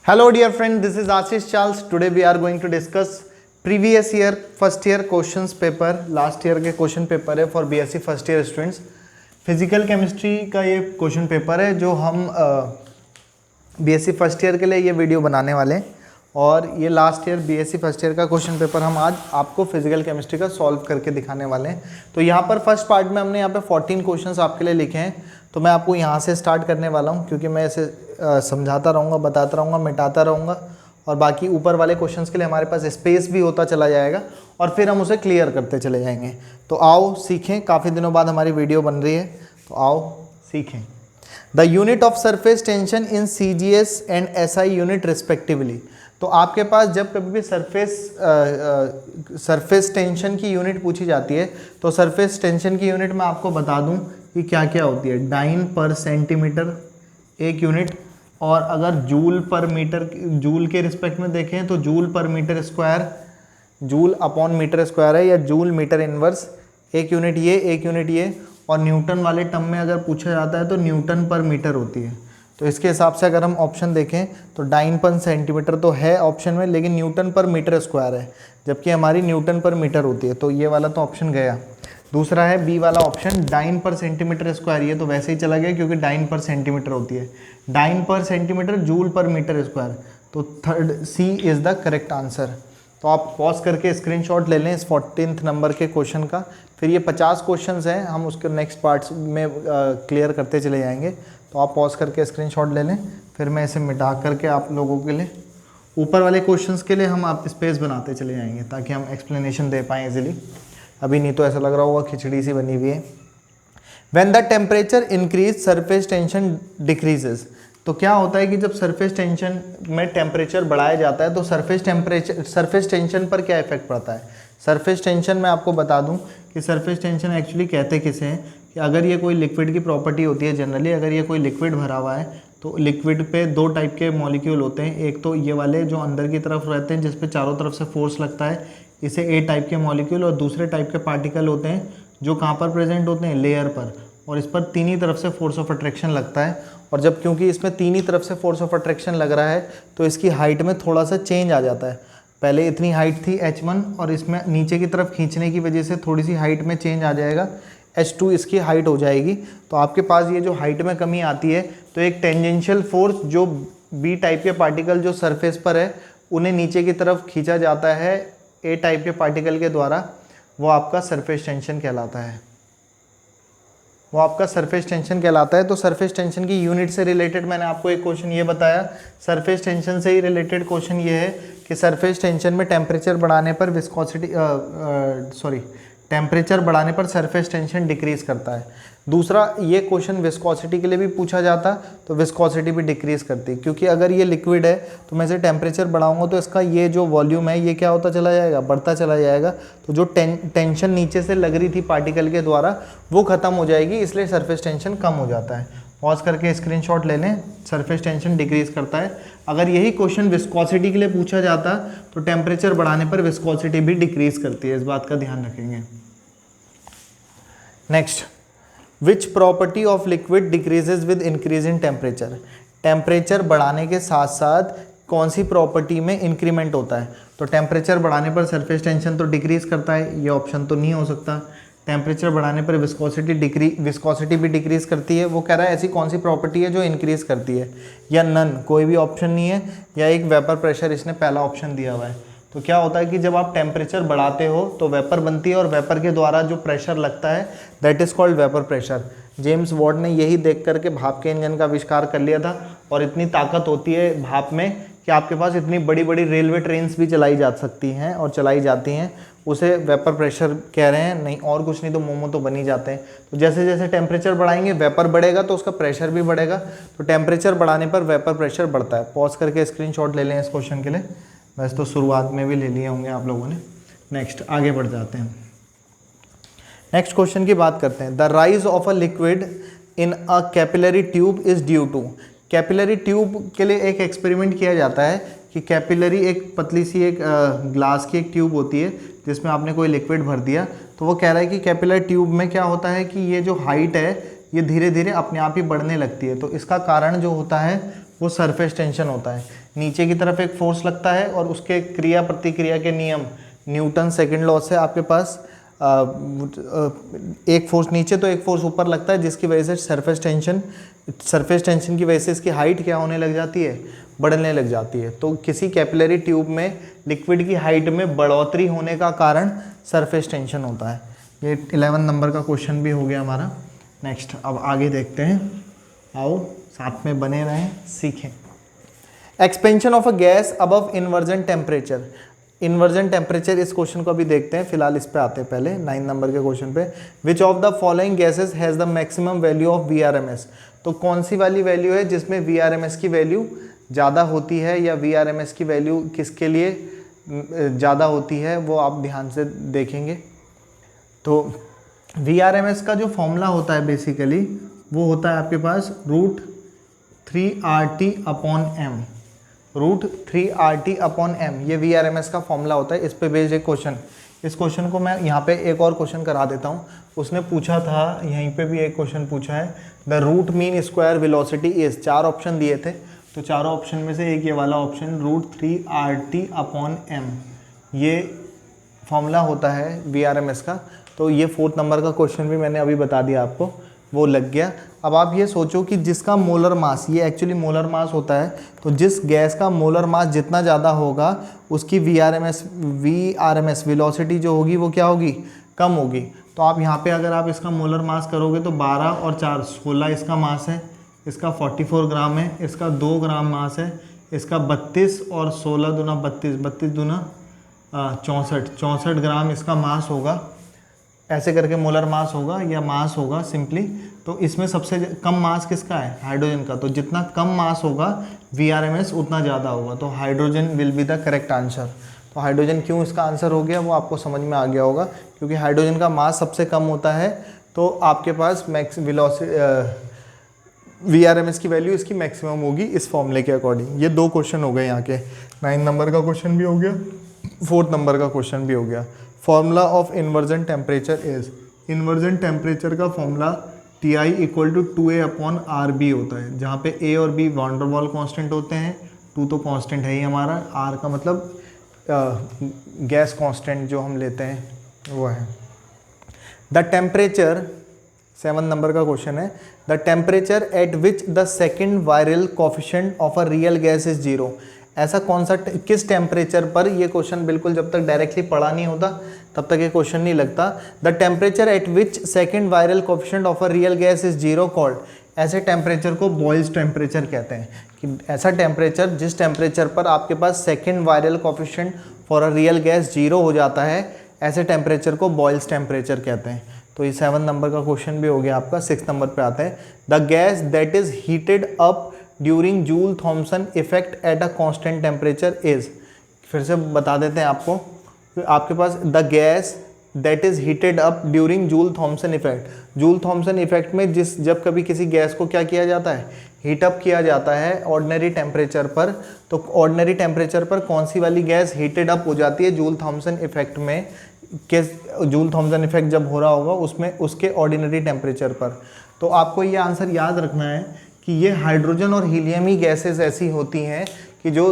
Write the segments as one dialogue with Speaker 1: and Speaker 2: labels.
Speaker 1: Hello dear friend, this is Ashish Charles. Today we are going to discuss previous year first year questions paper. Last year के question paper है for BSc first year students. Physical chemistry का ये question paper है जो हम BSc first year के लिए ये वीडियो बनाने वाले हैं. और ये last year BSc first year का क्वेश्चन पेपर हम आज आपको फिजिकल केमिस्ट्री का सॉल्व करके दिखाने वाले हैं. तो यहाँ पर फर्स्ट पार्ट में हमने यहाँ पे 14 क्वेश्चंस आपके लिए लिखे हैं. तो मैं आपको यहाँ से स्टार्ट करने वाला हूँ क्योंकि मैं इसे समझाता रहूँगा, बताता रहूँगा, मिटाता रहूँगा और बाकी ऊपर वाले क्वेश्चंस के लिए हमारे पास स्पेस भी होता चला जाएगा और फिर हम उसे क्लियर करते चले जाएंगे. तो आओ सीखें. काफ़ी दिनों बाद हमारी वीडियो बन रही है तो आओ सीखें. The unit of surface tension in CGS and SI unit respectively. तो आपके पास जब कभी भी सरफेस टेंशन की यूनिट पूछी जाती है तो सरफेस टेंशन की यूनिट मैं आपको बता दूं कि क्या क्या होती है. डाइन पर सेंटीमीटर एक यूनिट, और अगर जूल पर मीटर, जूल के रिस्पेक्ट में देखें तो जूल पर metre square, joule upon metre square है, या जूल मीटर इनवर्स एक यूनिट ये, एक यूनिट ये. और न्यूटन वाले टर्म में अगर पूछा जाता है तो न्यूटन पर मीटर होती है. तो इसके हिसाब से अगर हम ऑप्शन देखें तो डाइन पर सेंटीमीटर तो है ऑप्शन में, लेकिन न्यूटन पर मीटर स्क्वायर है जबकि हमारी न्यूटन पर मीटर होती है. तो ये वाला तो ऑप्शन गया. दूसरा है बी वाला option, dine per centimetre square. ये तो वैसे ही चला गया क्योंकि डाइन पर सेंटीमीटर होती है. डाइन पर सेंटीमीटर जूल पर मीटर स्क्वायर. तो third C is the correct answer. तो आप पॉज करके स्क्रीनशॉट ले लें इस 14th नंबर के क्वेश्चन का. फिर ये 50 क्वेश्चंस हैं, हम उसके नेक्स्ट पार्ट्स में क्लियर करते चले जाएंगे. तो आप पॉज करके स्क्रीनशॉट ले लें. फिर मैं इसे मिटा करके आप लोगों के लिए ऊपर वाले क्वेश्चंस के लिए हम आप स्पेस बनाते चले जाएंगे ताकि हम एक्सप्लेनेशन दे पाएँ इजीली. अभी नहीं तो ऐसा लग रहा होगा खिचड़ी सी बनी हुई है. When the temperature increase surface tension decreases. तो क्या होता है कि जब सरफेस टेंशन में टेम्परेचर बढ़ाया जाता है तो सरफेस टेंशन पर क्या इफेक्ट पड़ता है. सरफेस टेंशन मैं आपको बता दूं कि सरफेस टेंशन एक्चुअली कहते किसे हैं कि अगर ये कोई लिक्विड की प्रॉपर्टी होती है, जनरली अगर ये कोई लिक्विड भरा हुआ है तो लिक्विड पे दो टाइप के मॉलिक्यूल होते हैं. एक तो ये वाले जो अंदर की तरफ रहते हैं जिस पे चारों तरफ से फोर्स लगता है, इसे ए टाइप के मॉलिक्यूल. और दूसरे टाइप के पार्टिकल होते हैं जो कहाँ पर प्रेजेंट होते हैं, लेयर पर, और इस पर तीन ही तरफ से फोर्स ऑफ अट्रैक्शन लगता है. और जब क्योंकि इसमें तीन ही तरफ से फोर्स ऑफ अट्रैक्शन लग रहा है तो इसकी हाइट में थोड़ा सा चेंज आ जाता है. पहले इतनी हाइट थी H1 और इसमें नीचे की तरफ खींचने की वजह से थोड़ी सी हाइट में चेंज आ जाएगा, H2 इसकी हाइट हो जाएगी. तो आपके पास ये जो हाइट में कमी आती है तो एक टेंजेंशियल फोर्स जो बी टाइप के पार्टिकल जो सरफेस पर है उन्हें नीचे की तरफ खींचा जाता है ए टाइप के पार्टिकल के द्वारा. वो आपका सरफेस टेंशन कहलाता है. वो आपका सरफेस टेंशन कहलाता है. तो सरफेस टेंशन की यूनिट से रिलेटेड मैंने आपको एक क्वेश्चन ये बताया. सरफेस टेंशन से ही रिलेटेड क्वेश्चन ये है कि सरफेस टेंशन में टेम्परेचर बढ़ाने पर टेम्परेचर बढ़ाने पर सरफेस टेंशन डिक्रीज करता है. दूसरा ये क्वेश्चन विस्कोसिटी के लिए भी पूछा जाता तो विस्कोसिटी भी डिक्रीज करती, क्योंकि अगर ये लिक्विड है तो मैं इसे टेम्परेचर बढ़ाऊंगा तो इसका ये जो वॉल्यूम है ये क्या होता चला जाएगा, बढ़ता चला जाएगा. तो जो टेंशन नीचे से लग रही थी पार्टिकल के द्वारा वो ख़त्म हो जाएगी, इसलिए सरफेस टेंशन कम हो जाता है. पॉज करके स्क्रीनशॉट ले लें. सरफेस टेंशन डिक्रीज करता है. अगर यही क्वेश्चन विस्कोसिटी के लिए पूछा जाता तो टेम्परेचर बढ़ाने पर विस्कोसिटी भी डिक्रीज करती है. इस बात का ध्यान रखेंगे. Next, which property of liquid decreases with increase in temperature. Temperature बढ़ाने के साथ साथ कौन सी प्रॉपर्टी में इंक्रीमेंट होता है. तो टेम्परेचर बढ़ाने पर सरफेस टेंशन तो डिक्रीज करता है, ये ऑप्शन तो नहीं हो सकता. टेम्परेचर बढ़ाने पर विस्कोसिटी भी डिक्रीज करती है. वो कह रहा है ऐसी कौन सी प्रॉपर्टी है जो इंक्रीज करती है, या नन, कोई भी ऑप्शन नहीं है, या एक वेपर प्रेशर इसने पहला ऑप्शन दिया हुआ है. तो क्या होता है कि जब आप टेम्परेचर बढ़ाते हो तो वेपर बनती है और वेपर के द्वारा जो प्रेशर लगता है that is called vapour pressure. James Watt ने यही देख करके भाप के इंजन का आविष्कार कर लिया था. और इतनी ताकत होती है भाप में कि आपके पास इतनी बड़ी बड़ी रेलवे ट्रेन्स भी चलाई जा सकती हैं और चलाई जाती हैं. उसे वेपर प्रेशर कह रहे हैं, नहीं और कुछ नहीं तो मोमो तो बन ही जाते हैं. तो जैसे जैसे टेम्परेचर बढ़ाएंगे वेपर बढ़ेगा तो उसका प्रेशर भी बढ़ेगा. तो टेम्परेचर बढ़ाने पर वेपर प्रेशर बढ़ता है. पॉज करके स्क्रीनशॉट ले लें इस क्वेश्चन के लिए. वैसे तो शुरुआत में भी ले लिए होंगे आप लोगों ने. नेक्स्ट आगे बढ़ जाते हैं. नेक्स्ट क्वेश्चन की बात करते हैं. The rise of a liquid in a capillary tube is due to. Capillary tube के लिए एक एक्सपेरिमेंट किया जाता है कि कैपिलरी एक पतली सी एक ग्लास की एक ट्यूब होती है जिसमें आपने कोई लिक्विड भर दिया. तो वो कह रहा है कि कैपिलरी ट्यूब में क्या होता है कि ये जो हाइट है ये धीरे धीरे अपने आप ही बढ़ने लगती है. तो इसका कारण जो होता है वो सरफेस टेंशन होता है. नीचे की तरफ एक फोर्स लगता है और उसके क्रिया प्रतिक्रिया के नियम न्यूटन सेकंड लॉ से आपके पास एक फोर्स नीचे तो एक फोर्स ऊपर लगता है, जिसकी वजह से सरफेस टेंशन की वजह से इसकी हाइट क्या होने लग जाती है, बढ़ने लग जाती है। तो किसी कैपिलरी ट्यूब में लिक्विड की हाइट में बढ़ोतरी होने का कारण सरफेस टेंशन होता है। ये 11 नंबर का क्वेश्चन भी हो गया हमारा। नेक्स्ट अब आगे देखते हैं, आओ साथ में बने रहें, सीखें। Expansion of a gas above inversion temperature. Inversion temperature, इस क्वेश्चन को अभी देखते हैं, फिलहाल इस पे आते हैं पहले 9 नंबर के क्वेश्चन पे। Which of the following gases has the maximum value of VRMS। तो कौन सी वाली वैल्यू है जिसमें VRMS की वैल्यू ज़्यादा होती है, या VRMS की वैल्यू किसके लिए ज़्यादा होती है, वो आप ध्यान से देखेंगे। तो VRMS का जो फॉर्मूला होता है बेसिकली वो होता है आपके पास √3RT/m। √3RT/m ये VRMS का फॉर्मूला होता है। इस पे बेस्ड एक क्वेश्चन, इस क्वेश्चन को मैं यहाँ पे एक और क्वेश्चन करा देता हूँ। उसने पूछा था, यहीं पे भी एक क्वेश्चन पूछा है, the root mean square velocity is, 4 option दिए थे, तो चारों ऑप्शन में से एक ये वाला ऑप्शन √3RT/m ये फॉर्मूला होता है VRMS का। तो ये 4th नंबर का क्वेश्चन भी मैंने अभी बता दिया आपको, वो लग गया। अब आप ये सोचो कि जिसका मोलर मास, ये एक्चुअली मोलर मास होता है, तो जिस गैस का मोलर मास जितना ज़्यादा होगा उसकी VRMS वेलोसिटी जो होगी वो क्या होगी, कम होगी। तो आप यहाँ पे अगर आप इसका मोलर मास करोगे तो 12 और 4 16 इसका मास है, इसका 44 ग्राम है, इसका 2 ग्राम मास है, इसका 32 और 16 दूना 32, 32 दूना 64 ग्राम इसका मास होगा। ऐसे करके मोलर मास होगा या मास होगा सिंपली। तो इसमें सबसे कम मास किसका है, हाइड्रोजन का। तो जितना कम मास होगा VRMS उतना ज़्यादा होगा, तो hydrogen will be the correct answer. तो हाइड्रोजन क्यों इसका आंसर हो गया वो आपको समझ में आ गया होगा, क्योंकि हाइड्रोजन का मास सबसे कम होता है, तो आपके पास VRMS की वैल्यू इसकी मैक्सिमम होगी इस फॉर्मूले के अकॉर्डिंग। ये 2 क्वेश्चन हो गए यहाँ के, 9 नंबर का क्वेश्चन भी हो गया, 4th नंबर का क्वेश्चन भी हो गया। Formula of inversion temperature is, inversion temperature का फॉर्मूला Ti = 2A/RB होता है, जहाँ पे A और B van der Waals constant होते हैं, 2 तो कांस्टेंट है ही हमारा, R का मतलब गैस कांस्टेंट जो हम लेते हैं वो है। द टेम्परेचर, 7 नंबर का क्वेश्चन है, the temperature at which the second virial coefficient of a real gas is 0। ऐसा कौन सा किस टेम्परेचर पर, ये क्वेश्चन बिल्कुल जब तक डायरेक्टली पढ़ा नहीं होता तब तक ये क्वेश्चन नहीं लगता। The temperature at which second virial coefficient of a real gas is 0 called. ऐसे टेम्परेचर को बॉयल्स टेम्परेचर कहते हैं, कि ऐसा टेम्परेचर जिस टेम्परेचर पर आपके पास second virial coefficient for a real gas 0 हो जाता है, ऐसे टेम्परेचर को बॉयल्स टेम्परेचर कहते हैं। तो ये 7 नंबर का क्वेश्चन भी हो गया आपका। 6 नंबर पे आता है, the gas that is heated up during Joule Thomson effect at a constant temperature is. फिर से बता देते हैं आपको, आपके पास the gas that is heated up during Joule Thomson effect. Joule Thomson effect में जब कभी किसी गैस को क्या किया जाता है, हीटअप किया जाता है ऑर्डिनरी टेम्परेचर पर, तो ऑर्डिनरी टेम्परेचर पर कौन सी वाली गैस हीटेड अप हो जाती है जूल थॉमसन इफेक्ट में, जूल थॉमसन इफेक्ट जब हो रहा होगा उसमें उसके ऑर्डिनरी टेम्परेचर पर। तो आपको ये आंसर याद रखना है कि ये हाइड्रोजन और हीलियम ही गैसेस ऐसी होती हैं कि जो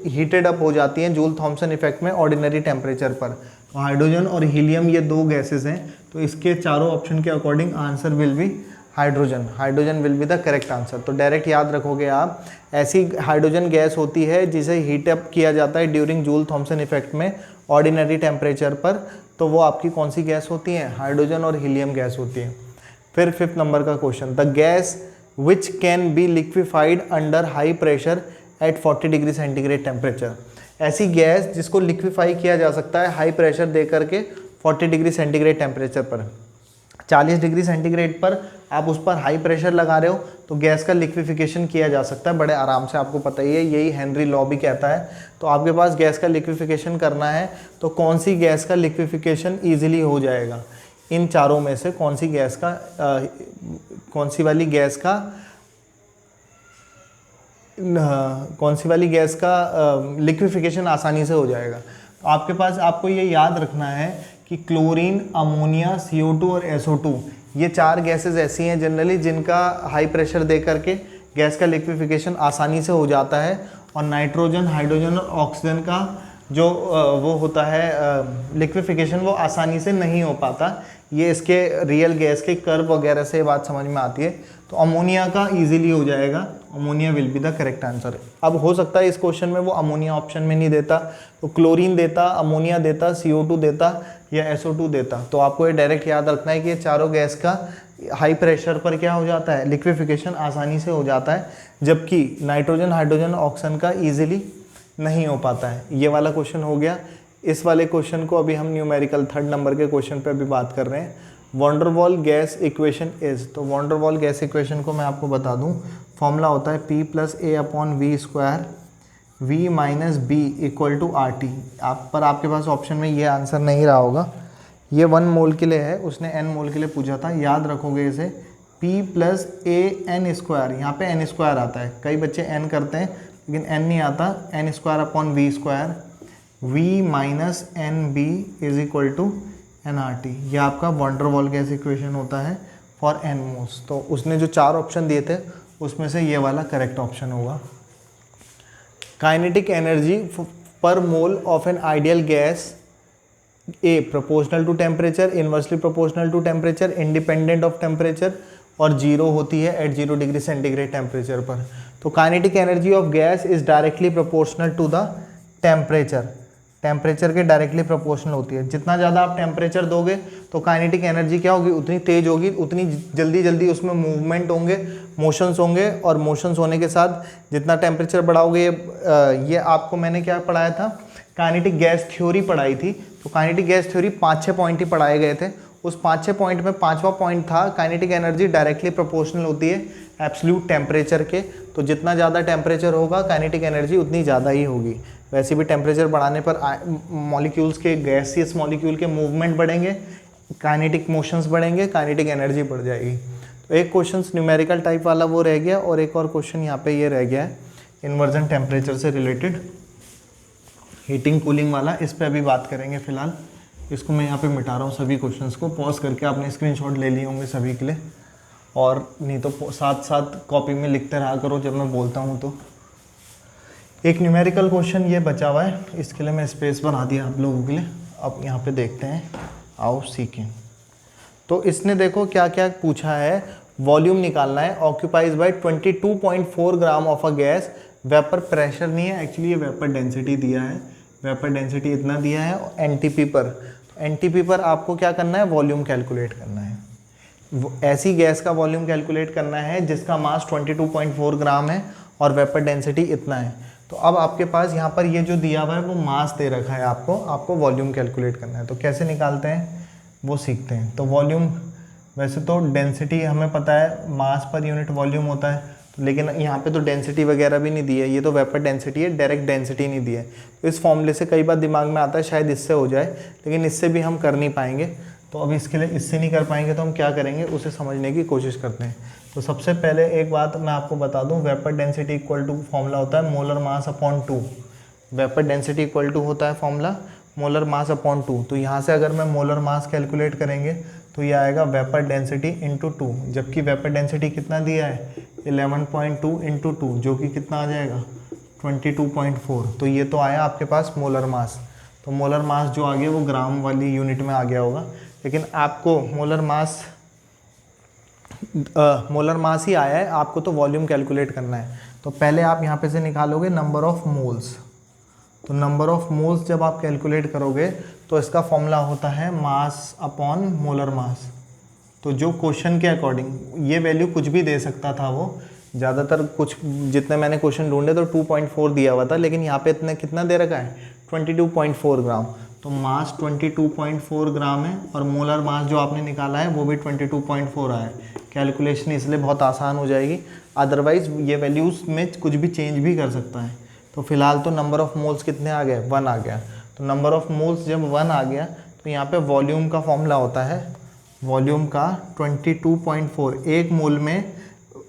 Speaker 1: हीटेड अप हो जाती हैं जूल थॉमसन इफेक्ट में ऑर्डिनरी टेम्परेचर पर। तो हाइड्रोजन और हीलियम ये 2 गैसेस हैं, तो इसके चारों ऑप्शन के according answer will be hydrogen. Hydrogen will be the correct answer. तो डायरेक्ट याद रखोगे आप, ऐसी हाइड्रोजन गैस होती है जिसे हीट अप किया जाता है ड्यूरिंग जूल थॉमसन इफेक्ट में ऑर्डिनरी टेम्परेचर पर, तो वो आपकी कौन सी गैस होती है, हाइड्रोजन और हीलियम गैस होती है। फिर 5th नंबर का question, the gas which can be liquefied under high pressure at 40 degree centigrade temperature. ऐसी गैस जिसको लिक्विफाई किया जा सकता है हाई प्रेशर दे करके 40 डिग्री सेंटीग्रेड टेम्परेचर पर। 40 डिग्री सेंटीग्रेड पर आप उस पर हाई प्रेशर लगा रहे हो तो गैस का लिक्विफिकेशन किया जा सकता है बड़े आराम से, आपको पता ही है, यही हेनरी लॉ भी कहता है। तो आपके पास गैस का लिक्विफिकेशन करना है तो कौन सी गैस का लिक्विफिकेशन ईजिली हो जाएगा, इन चारों में से कौन सी गैस का कौन सी वाली गैस का लिक्विफिकेशन आसानी से हो जाएगा। तो आपके पास आपको ये याद रखना है कि क्लोरीन, अमोनिया, CO2 और SO2 ये 4 गैसेस ऐसी हैं जनरली जिनका हाई प्रेशर दे करके गैस का लिक्विफिकेशन आसानी से हो जाता है और नाइट्रोजन, हाइड्रोजन और ऑक्सीजन का जो वो होता है लिक्विफिकेशन, वो आसानी से नहीं हो पाता। ये इसके रियल गैस के कर्व वगैरह से बात समझ में आती है। तो अमोनिया का इजीली हो जाएगा, ammonia will be the correct answer. अब हो सकता है इस क्वेश्चन में वो अमोनिया ऑप्शन में नहीं देता, तो क्लोरीन देता, अमोनिया देता, CO2 देता या SO2 देता। तो आपको ये डायरेक्ट याद रखना है कि ये चारों गैस का हाई प्रेशर पर क्या हो जाता है, लिक्विफिकेशन आसानी से हो जाता है, जबकि नाइट्रोजन, हाइड्रोजन, ऑक्सीजन का ईजिली नहीं हो पाता है। ये वाला क्वेश्चन हो गया। इस वाले क्वेश्चन को अभी हम न्यूमेरिकल 3rd नंबर के क्वेश्चन पे अभी बात कर रहे हैं। Van der Waals gas equation is, तो van der Waals gas equation को मैं आपको बता दूं, फॉर्मूला होता है P+A/V², V - B = RT। आप पर आपके पास ऑप्शन में ये आंसर नहीं रहा होगा, ये 1 मोल के लिए है, उसने n मोल के लिए पूछा था। याद रखोगे इसे, P+AN², यहाँ पे n² आता है, कई बच्चे n करते हैं लेकिन n नहीं आता, n²/V², V - NB = nRT। ये आपका van der Waals gas equation होता है फॉर n मोल्स। तो उसने जो 4 ऑप्शन दिए थे उसमें से ये वाला करेक्ट ऑप्शन होगा। काइनेटिक एनर्जी पर mole of an ideal gas A proportional to temperature, inversely proportional to temperature, independent of temperature और 0 होती है एट 0 डिग्री सेंटीग्रेड टेम्परेचर पर। तो kinetic energy of gas is directly proportional to the temperature, temperature के directly proportional होती है। जितना ज़्यादा आप टेम्परेचर दोगे तो काइनेटिक एनर्जी क्या होगी, उतनी तेज होगी, उतनी जल्दी जल्दी उसमें मूवमेंट होंगे, मोशंस होंगे, और मोशंस होने के साथ जितना टेम्परेचर बढ़ाओगे, ये आपको मैंने क्या पढ़ाया था, काइनेटिक गैस थ्योरी पढ़ाई थी। तो काइनेटिक गैस थ्योरी 5-6 पॉइंट ही पढ़ाए गए थे। उस 5-6 पॉइंट में 5वां पॉइंट था काइनेटिक एनर्जी डायरेक्टली प्रोपोर्शनल होती है एब्सोल्यूट टेम्परेचर के। तो जितना ज़्यादा टेम्परेचर होगा काइनेटिक एनर्जी उतनी ज़्यादा ही होगी। वैसे भी टेम्परेचर बढ़ाने पर मॉलिक्यूल्स के, गैसियस मॉलिक्यूल के मूवमेंट बढ़ेंगे, काइनेटिक मोशंस बढ़ेंगे, काइनेटिक एनर्जी बढ़ जाएगी। तो एक क्वेश्चन न्यूमेरिकल टाइप वाला वो रह गया, और एक और क्वेश्चन यहाँ पे ये रह गया है इन्वर्जन टेम्परेचर से रिलेटेड, हीटिंग कूलिंग वाला। इस पे अभी बात करेंगे फिलहाल। इसको मैं यहाँ पे मिटा रहा हूँ, सभी क्वेश्चंस को पॉज करके आपने स्क्रीनशॉट ले लिए होंगे सभी के लिए, और नहीं तो साथ साथ कॉपी में लिखते रहा करो जब मैं बोलता हूँ। तो एक न्यूमेरिकल क्वेश्चन ये बचा हुआ है, इसके लिए मैं स्पेस बना दिया आप लोगों के लिए। अब यहाँ पे देखते हैं, आओ सीखें। तो इसने देखो क्या क्या पूछा है, वॉल्यूम निकालना है। Occupies by 22.4 gram of a gas, vapour pressure नहीं है एक्चुअली, ये वेपर डेंसिटी दिया है, वेपर डेंसिटी इतना दिया है एनटीपी पर। तो एनटीपी पर आपको क्या करना है, वॉल्यूम कैलकुलेट करना है। ऐसी गैस का वॉल्यूम कैलकुलेट करना है जिसका मास 22.4 ग्राम है और वेपर डेंसिटी इतना है। तो अब आपके पास यहाँ पर ये जो दिया हुआ है वो मास दे रखा है, आपको वॉल्यूम कैलकुलेट करना है। तो कैसे निकालते हैं वो सीखते हैं। तो वॉल्यूम, वैसे तो डेंसिटी हमें पता है मास पर यूनिट वॉल्यूम होता है, लेकिन यहाँ पे तो डेंसिटी वगैरह भी नहीं दी है, ये तो वेपर डेंसिटी है, डायरेक्ट डेंसिटी नहीं दी है। तो इस फॉर्मूले से कई बार दिमाग में आता है शायद इससे हो जाए, लेकिन इससे भी हम कर नहीं पाएंगे। तो अब इसके लिए इससे नहीं कर पाएंगे तो हम क्या करेंगे, उसे समझने की कोशिश करते हैं। तो सबसे पहले एक बात मैं आपको बता दूं, vapour density equal to formula होता है molar mass upon 2। Vapour density equal to होता है फॉर्मूला मोलर मास अपॉन 2। तो यहाँ से अगर मैं मोलर मास कैलकुलेट करेंगे तो ये आएगा वेपर डेंसिटी इंटू 2, जबकि वेपर डेंसिटी कितना दिया है 11.2 इंटू 2, जो कि कितना आ जाएगा 22.4। तो ये तो आया आपके पास मोलर मास। तो मोलर मास जो आ गया वो ग्राम वाली यूनिट में आ गया होगा, लेकिन आपको मोलर मास ही आया है, आपको तो वॉल्यूम कैलकुलेट करना है। तो पहले आप यहाँ पे से निकालोगे नंबर ऑफ मोल्स। तो नंबर ऑफ मोल्स जब आप कैलकुलेट करोगे तो इसका फॉर्मूला होता है मास अपॉन मोलर मास। तो जो क्वेश्चन के अकॉर्डिंग ये वैल्यू कुछ भी दे सकता था, वो ज़्यादातर कुछ जितने मैंने क्वेश्चन ढूंढे तो 2.4 दिया हुआ था, लेकिन यहाँ पे इतने कितना दे रखा है 22.4 ग्राम। तो मास 22.4 ग्राम है और मोलर मास जो आपने निकाला है वो भी 22.4 आया है। कैलकुलेशन इसलिए बहुत आसान हो जाएगी, अदरवाइज़ ये वैल्यूज़ में कुछ भी चेंज भी कर सकता है। तो फिलहाल तो नंबर ऑफ़ मोल्स कितने आ गए, 1 आ गया। तो नंबर ऑफ़ मोल्स जब 1 आ गया तो यहाँ पे वॉल्यूम का फॉर्मूला होता है, वॉल्यूम का 22.4, एक मोल में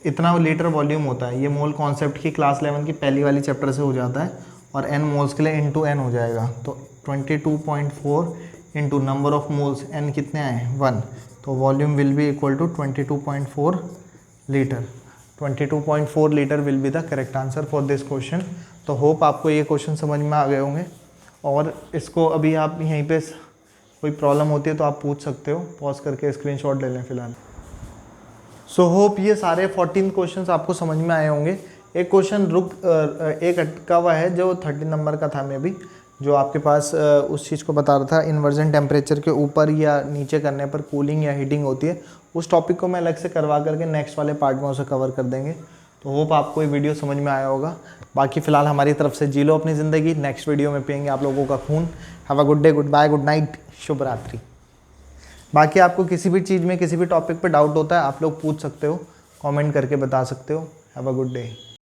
Speaker 1: इतना लीटर वॉल्यूम होता है। ये मोल कॉन्सेप्ट की क्लास 11 की पहली वाली चैप्टर से हो जाता है, और n मोल्स के लिए इंटू n हो जाएगा। तो 22.4 into number of moles n कितने आए 1, तो volume will be equal to 22.4 litre. 22.4 litre will be the correct answer for this question. तो होप आपको ये क्वेश्चन समझ में आ गए होंगे, और इसको अभी आप यहीं पे कोई प्रॉब्लम होती है तो आप पूछ सकते हो, पॉज करके स्क्रीनशॉट ले लें फिलहाल। सो होप ये सारे 14 क्वेश्चंस आपको समझ में आए होंगे। एक क्वेश्चन एक अटका हुआ है जो 13 नंबर का था, मैं भी जो आपके पास उस चीज़ को बता रहा था, इन्वर्जन टेम्परेचर के ऊपर या नीचे करने पर कूलिंग या हीटिंग होती है। उस टॉपिक को मैं अलग से करवा करके नेक्स्ट वाले पार्ट में उसे कवर कर देंगे। तो होप आपको ये वीडियो समझ में आया होगा। बाकी फ़िलहाल हमारी तरफ से जी लो अपनी ज़िंदगी, नेक्स्ट वीडियो में पियेंगे आप लोगों का खून। Have a good day, goodbye, good night, शुभ रात्रि। बाकी आपको किसी भी चीज़ में किसी भी टॉपिक पे डाउट होता है आप लोग पूछ सकते हो, कमेंट करके बता सकते हो। Have a good day.